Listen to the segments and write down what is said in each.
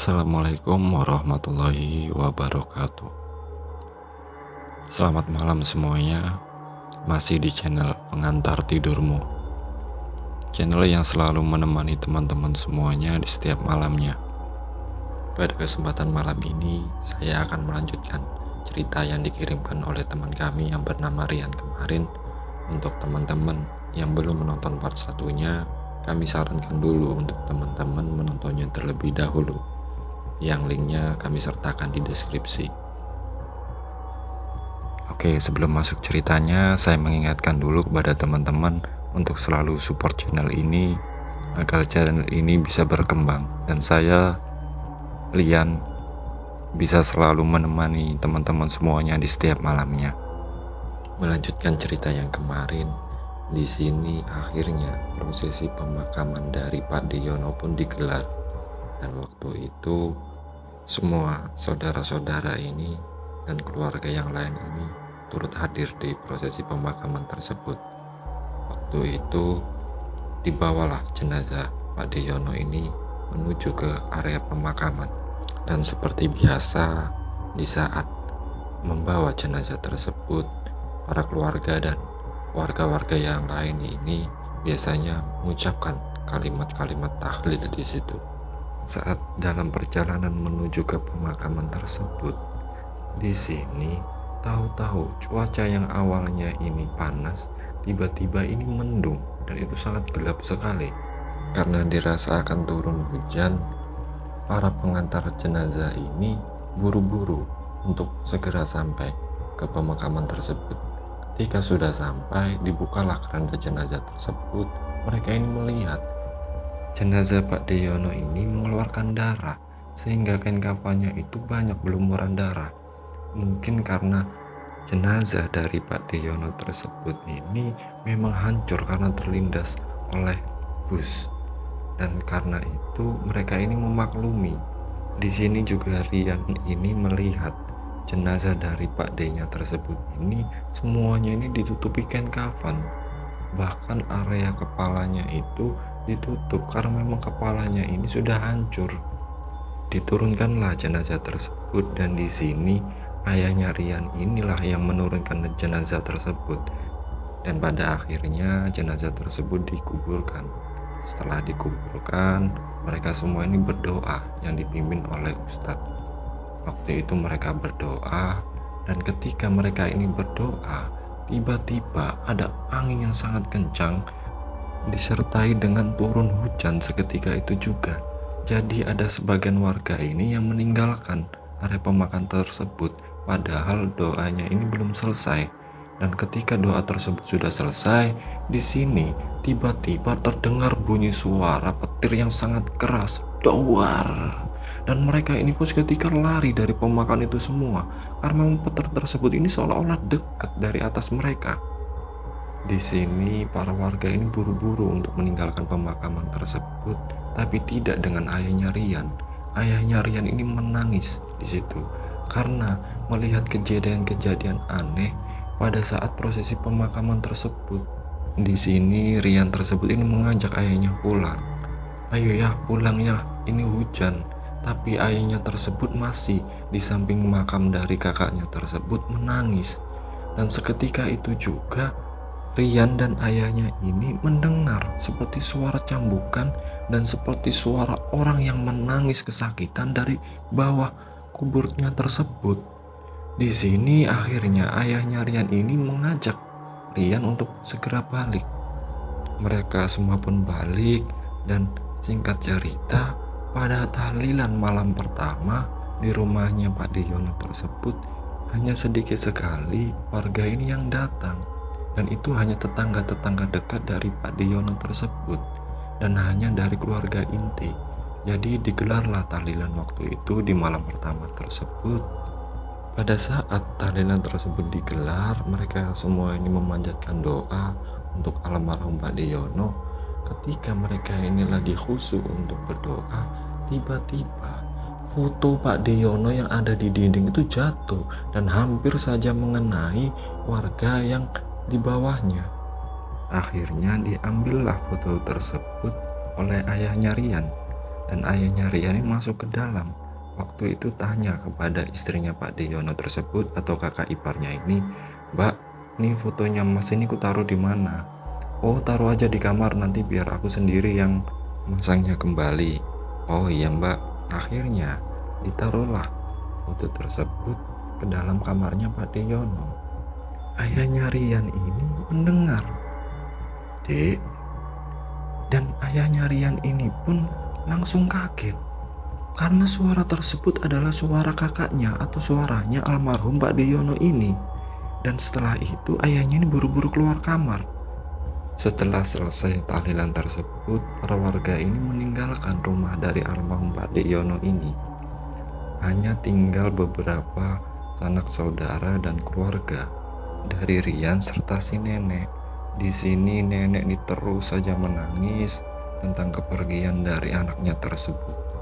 Assalamualaikum warahmatullahi wabarakatuh. Selamat malam semuanya. Masih di channel Pengantar Tidurmu, channel yang selalu menemani teman-teman semuanya di setiap malamnya. Pada kesempatan malam ini, saya akan melanjutkan cerita yang dikirimkan oleh teman kami yang bernama Rian kemarin. Untuk teman-teman yang belum menonton part satunya, kami sarankan dulu untuk teman-teman menontonnya terlebih dahulu, yang linknya kami sertakan di deskripsi. Oke, sebelum masuk ceritanya, saya mengingatkan dulu kepada teman-teman untuk selalu support channel ini agar channel ini bisa berkembang dan saya, Lian, bisa selalu menemani teman-teman semuanya di setiap malamnya. Melanjutkan cerita yang kemarin, di sini akhirnya prosesi pemakaman dari Pak Deyono pun digelar. Dan waktu itu semua saudara-saudara ini dan keluarga yang lain ini turut hadir di prosesi pemakaman tersebut. Waktu itu dibawalah jenazah Pak Deyono ini menuju ke area pemakaman. Dan seperti biasa, di saat membawa jenazah tersebut, para keluarga dan warga-warga yang lain ini biasanya mengucapkan kalimat-kalimat tahlil di situ. Saat dalam perjalanan menuju ke pemakaman tersebut, di sini tahu-tahu cuaca yang awalnya ini panas, tiba-tiba ini mendung dan itu sangat gelap sekali. Karena dirasa akan turun hujan, para pengantar jenazah ini buru-buru untuk segera sampai ke pemakaman tersebut. Ketika sudah sampai, dibukalah keranda jenazah tersebut. Mereka ini melihat jenazah Pak Deyono ini mengeluarkan darah, sehingga kain kafannya itu banyak berlumuran darah. Mungkin karena jenazah dari Pak Deyono tersebut ini memang hancur karena terlindas oleh bus. Dan karena itu mereka ini memaklumi. Di sini juga Rian ini melihat jenazah dari Pak D-nya tersebut ini semuanya ini ditutupi kain kafan. Bahkan area kepalanya itu ditutup karena memang kepalanya ini sudah hancur. Diturunkanlah jenazah tersebut dan di sini ayahnya Rian inilah yang menurunkan jenazah tersebut. Dan pada akhirnya jenazah tersebut dikuburkan. Setelah dikuburkan, mereka semua ini berdoa yang dipimpin oleh Ustadz. Waktu itu mereka berdoa, dan ketika mereka ini berdoa, tiba-tiba ada angin yang sangat kencang disertai dengan turun hujan seketika itu juga. Jadi ada sebagian warga ini yang meninggalkan area pemakaman tersebut, padahal doanya ini belum selesai. Dan ketika doa tersebut sudah selesai, di sini tiba-tiba terdengar bunyi suara petir yang sangat keras, dawar. Dan mereka ini pun seketika lari dari pemakaman itu semua, karena memang petir tersebut ini seolah-olah dekat dari atas mereka. Di sini para warga ini buru-buru untuk meninggalkan pemakaman tersebut, tapi tidak dengan ayahnya Rian. Ayahnya Rian ini menangis di situ karena melihat kejadian-kejadian aneh pada saat prosesi pemakaman tersebut. Di sini Rian tersebut ini mengajak ayahnya pulang. Ayo ya, pulang ya, ini hujan. Tapi ayahnya tersebut masih di samping makam dari kakaknya tersebut menangis. Dan seketika itu juga Rian dan ayahnya ini mendengar seperti suara cambukan dan seperti suara orang yang menangis kesakitan dari bawah kuburnya tersebut. Di sini akhirnya ayahnya Rian ini mengajak Rian untuk segera balik. Mereka semua pun balik dan singkat cerita, pada tahlilan malam pertama di rumahnya Pak Deyono tersebut hanya sedikit sekali warga ini yang datang, dan itu hanya tetangga-tetangga dekat dari Pak Deyono tersebut dan hanya dari keluarga inti. Jadi digelarlah tahlilan waktu itu di malam pertama tersebut. Pada saat tahlilan tersebut digelar, mereka semua ini memanjatkan doa untuk almarhum Pak Deyono. Ketika mereka ini lagi khusyuk untuk berdoa, tiba-tiba foto Pak Deyono yang ada di dinding itu jatuh dan hampir saja mengenai warga yang di bawahnya. Akhirnya diambillah foto tersebut oleh ayahnya Rian dan ayahnya Rian ini masuk ke dalam. Waktu itu tanya kepada istrinya Pak Deyono tersebut atau kakak iparnya ini, "Mbak, ini fotonya Mas ini ku taruh di mana?" "Oh, taruh aja di kamar, nanti biar aku sendiri yang masangnya kembali." "Oh iya Mbak." Akhirnya ditaruhlah foto tersebut ke dalam kamarnya Pak Deyono. Ayahnya Rian ini mendengar, "Dek," dan ayahnya Rian ini pun langsung kaget karena suara tersebut adalah suara kakaknya atau suaranya almarhum Pak Deyono ini. Dan setelah itu ayahnya ini buru-buru keluar kamar. Setelah selesai tahlilan tersebut, para warga ini meninggalkan rumah dari almarhum Pak Deyono ini. Hanya tinggal beberapa sanak saudara dan keluarga dari Rian serta si nenek. Di sini nenek ini terus saja menangis tentang kepergian dari anaknya tersebut.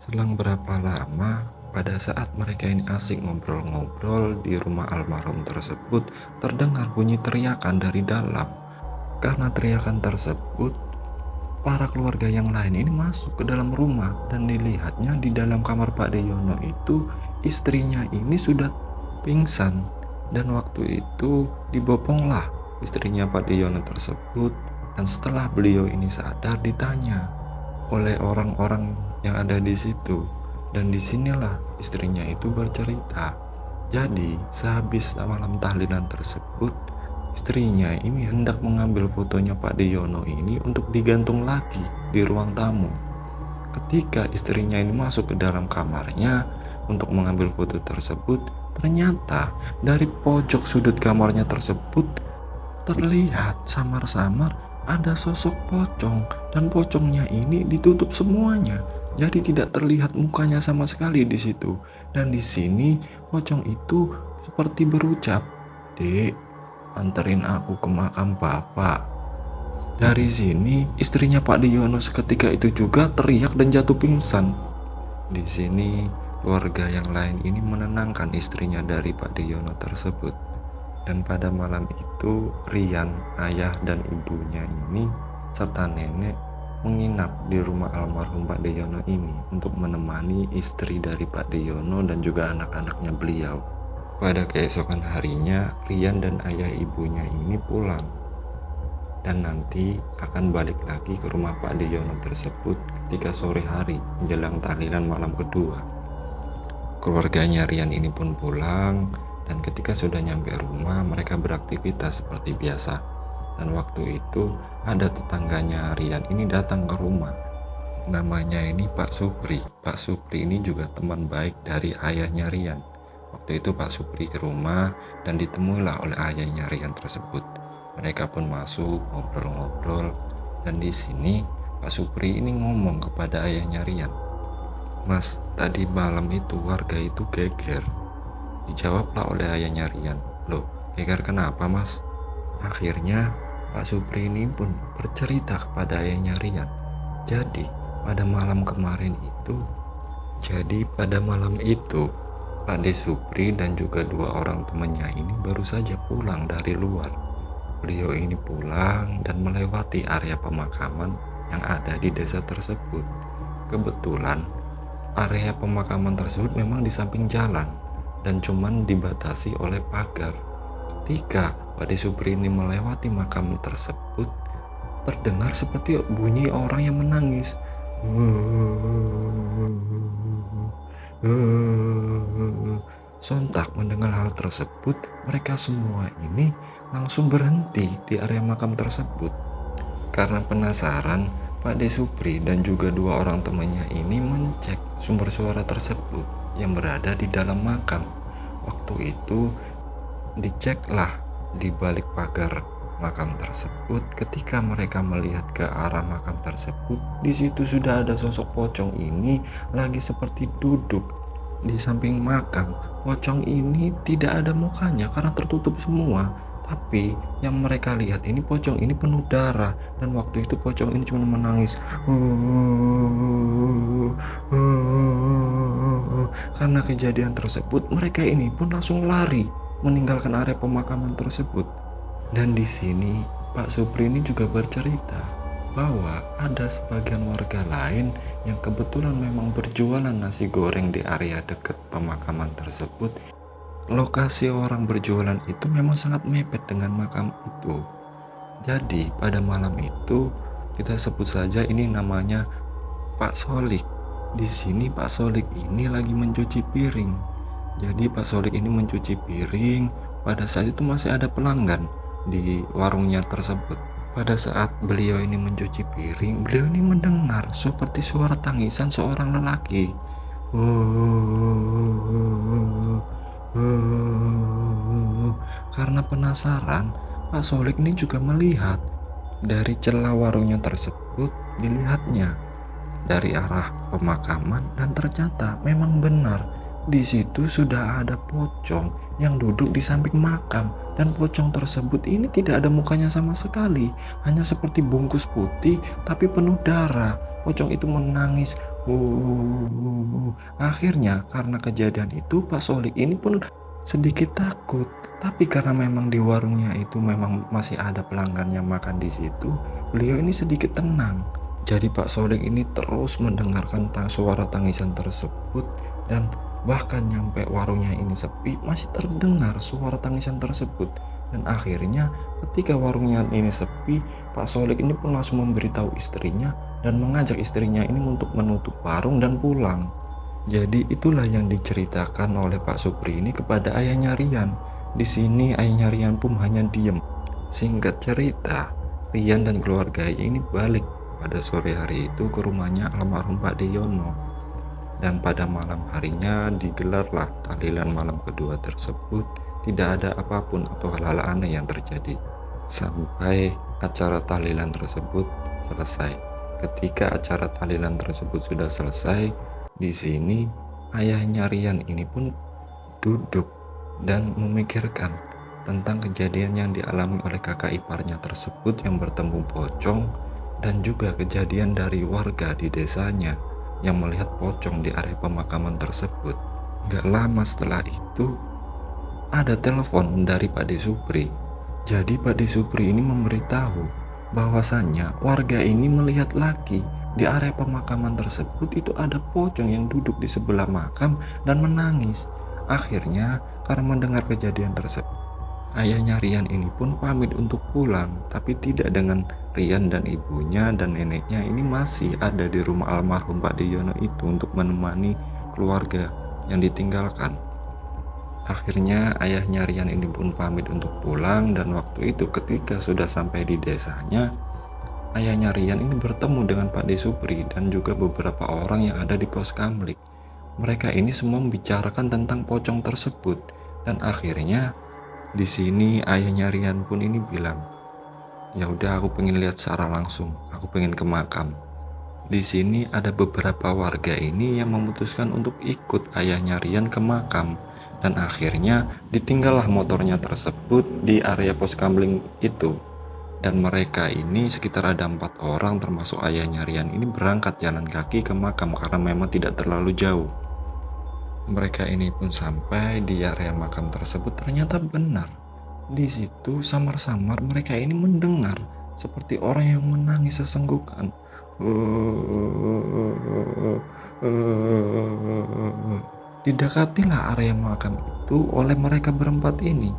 Selang berapa lama, pada saat mereka ini asik ngobrol-ngobrol di rumah almarhum tersebut, terdengar bunyi teriakan dari dalam. Karena teriakan tersebut, para keluarga yang lain ini masuk ke dalam rumah dan dilihatnya di dalam kamar Pak Deyono itu istrinya ini sudah pingsan. Dan waktu itu diboponglah istrinya Pak Deyono tersebut, dan setelah beliau ini sadar ditanya oleh orang-orang yang ada di situ, dan disinilah istrinya itu bercerita. Jadi sehabis malam tahlilan tersebut, istrinya ini hendak mengambil fotonya Pak Deyono ini untuk digantung lagi di ruang tamu. Ketika istrinya ini masuk ke dalam kamarnya untuk mengambil foto tersebut, ternyata dari pojok sudut kamarnya tersebut terlihat samar-samar ada sosok pocong, dan pocongnya ini ditutup semuanya. Jadi tidak terlihat mukanya sama sekali di situ. Dan di sini pocong itu seperti berucap, "Dek, anterin aku ke makam Bapak." Dari sini istrinya Pak Deyono seketika itu juga teriak dan jatuh pingsan. Di sini keluarga yang lain ini menenangkan istrinya dari Pak Deyono tersebut. Dan pada malam itu Rian, ayah dan ibunya ini serta nenek menginap di rumah almarhum Pak Deyono ini untuk menemani istri dari Pak Deyono dan juga anak-anaknya beliau. Pada keesokan harinya, Rian dan ayah ibunya ini pulang dan nanti akan balik lagi ke rumah Pak Deyono tersebut ketika sore hari menjelang tahlilan malam kedua. Keluarganya Rian ini pun pulang, dan ketika sudah nyampe rumah mereka beraktivitas seperti biasa. Dan waktu itu ada tetangganya Rian ini datang ke rumah. Namanya ini Pak Supri. Pak Supri ini juga teman baik dari ayahnya Rian. Waktu itu Pak Supri ke rumah dan ditemuilah oleh ayahnya Rian tersebut. Mereka pun masuk ngobrol-ngobrol, dan di sini Pak Supri ini ngomong kepada ayahnya Rian, "Mas, tadi malam itu warga itu geger." Dijawablah oleh ayahnya Rian, "Loh, geger kenapa Mas?" Akhirnya Pak Supri ini pun bercerita kepada ayahnya Rian. Jadi pada malam itu Pak De Supri dan juga dua orang temannya ini baru saja pulang dari luar. Beliau ini pulang dan melewati area pemakaman yang ada di desa tersebut. Kebetulan area pemakaman tersebut memang di samping jalan dan cuman dibatasi oleh pagar. Ketika Pak De Supri ini melewati makam tersebut, terdengar seperti bunyi orang yang menangis. Sontak mendengar hal tersebut, mereka semua ini langsung berhenti di area makam tersebut. Karena penasaran, Pak De Supri dan juga dua orang temannya ini mencek sumber suara tersebut yang berada di dalam makam. Waktu itu diceklah di balik pagar makam tersebut. Ketika mereka melihat ke arah makam tersebut, di situ sudah ada sosok pocong ini lagi seperti duduk di samping makam. Pocong ini tidak ada mukanya karena tertutup semua. Tapi yang mereka lihat ini pocong ini penuh darah, dan waktu itu pocong ini cuma menangis. Karena kejadian tersebut, mereka ini pun langsung lari meninggalkan area pemakaman tersebut. Dan di sini Pak Supri ini juga bercerita bahwa ada sebagian warga lain yang kebetulan memang berjualan nasi goreng di area dekat pemakaman tersebut. Lokasi orang berjualan itu memang sangat mepet dengan makam itu. Jadi pada malam itu kita sebut saja ini namanya Pak Solik. Di sini Pak Solik ini lagi mencuci piring. Jadi Pak Solik ini mencuci piring. Pada saat itu masih ada pelanggan di warungnya tersebut. Pada saat beliau ini mencuci piring, beliau ini mendengar seperti suara tangisan seorang lelaki. Karena penasaran, Pak Solik ini juga melihat dari celah warungnya tersebut. Dilihatnya dari arah pemakaman dan ternyata memang benar di situ sudah ada pocong yang duduk di samping makam, dan pocong tersebut ini tidak ada mukanya sama sekali, hanya seperti bungkus putih tapi penuh darah. Pocong itu menangis. Akhirnya karena kejadian itu Pak Solik ini pun sedikit takut, tapi karena memang di warungnya itu memang masih ada pelanggan yang makan di situ, beliau ini sedikit tenang. Jadi Pak Solik ini terus mendengarkan suara tangisan tersebut, dan bahkan nyampe warungnya ini sepi masih terdengar suara tangisan tersebut. Dan akhirnya ketika warungnya ini sepi, Pak Solik ini pun langsung memberitahu istrinya dan mengajak istrinya ini untuk menutup warung dan pulang. Jadi itulah yang diceritakan oleh Pak Supri ini kepada ayahnya Rian. Di sini ayahnya Rian pun hanya diem. Singkat cerita, Rian dan keluarganya ini balik pada sore hari itu ke rumahnya almarhum Pak Deyono, dan pada malam harinya digelarlah tahlilan malam kedua tersebut. Tidak ada apapun atau hal-hal aneh yang terjadi sampai acara tahlilan tersebut selesai. Ketika acara tahlilan tersebut sudah selesai, di sini ayahnya Rian ini pun duduk dan memikirkan tentang kejadian yang dialami oleh kakak iparnya tersebut yang bertemu pocong, dan juga kejadian dari warga di desanya yang melihat pocong di area pemakaman tersebut. Gak lama setelah itu ada telepon dari Pak De Supri. Jadi Pak De Supri ini memberitahu bahwasannya warga ini melihat lagi di area pemakaman tersebut itu ada pocong yang duduk di sebelah makam dan menangis. Akhirnya karena mendengar kejadian tersebut, ayahnya Rian ini pun pamit untuk pulang, tapi tidak dengan Rian, dan ibunya dan neneknya ini masih ada di rumah almarhum Pak Deyono itu untuk menemani keluarga yang ditinggalkan. Akhirnya ayahnya Rian ini pun pamit untuk pulang, dan waktu itu ketika sudah sampai di desanya, ayahnya Rian ini bertemu dengan Pak De Supri dan juga beberapa orang yang ada di pos kamlik. Mereka ini semua membicarakan tentang pocong tersebut, dan akhirnya di sini ayahnya Rian pun ini bilang, ya udah aku pengen lihat secara langsung, aku pengen ke makam. Di sini ada beberapa warga ini yang memutuskan untuk ikut ayahnya Rian ke makam, dan akhirnya ditinggallah motornya tersebut di area pos kamling itu. Dan mereka ini sekitar ada 4 orang termasuk ayahnya Rian ini berangkat jalan kaki ke makam karena memang tidak terlalu jauh. Mereka ini pun sampai di area makam tersebut, ternyata benar di situ samar-samar mereka ini mendengar seperti orang yang menangis sesenggukan. Didekatilah area makam itu oleh mereka berempat ini.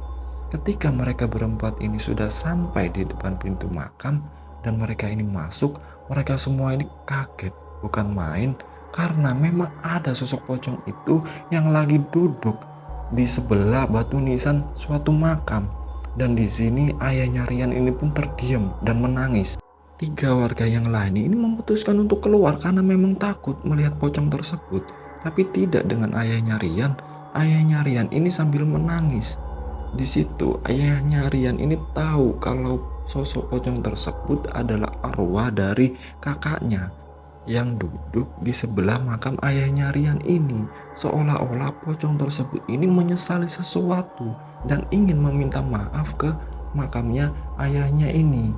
Ketika mereka berempat ini sudah sampai di depan pintu makam dan mereka ini masuk, mereka semua ini kaget bukan main, karena memang ada sosok pocong itu yang lagi duduk di sebelah batu nisan suatu makam. Dan di sini ayahnya Rian ini pun terdiam dan menangis. 3 warga yang lain ini memutuskan untuk keluar karena memang takut melihat pocong tersebut, tapi tidak dengan ayahnya Rian. Ayahnya Rian ini sambil menangis. Di situ ayahnya Rian ini tahu kalau sosok pocong tersebut adalah arwah dari kakaknya yang duduk di sebelah makam ayahnya Rian ini. Seolah-olah pocong tersebut ini menyesali sesuatu dan ingin meminta maaf ke makamnya ayahnya ini.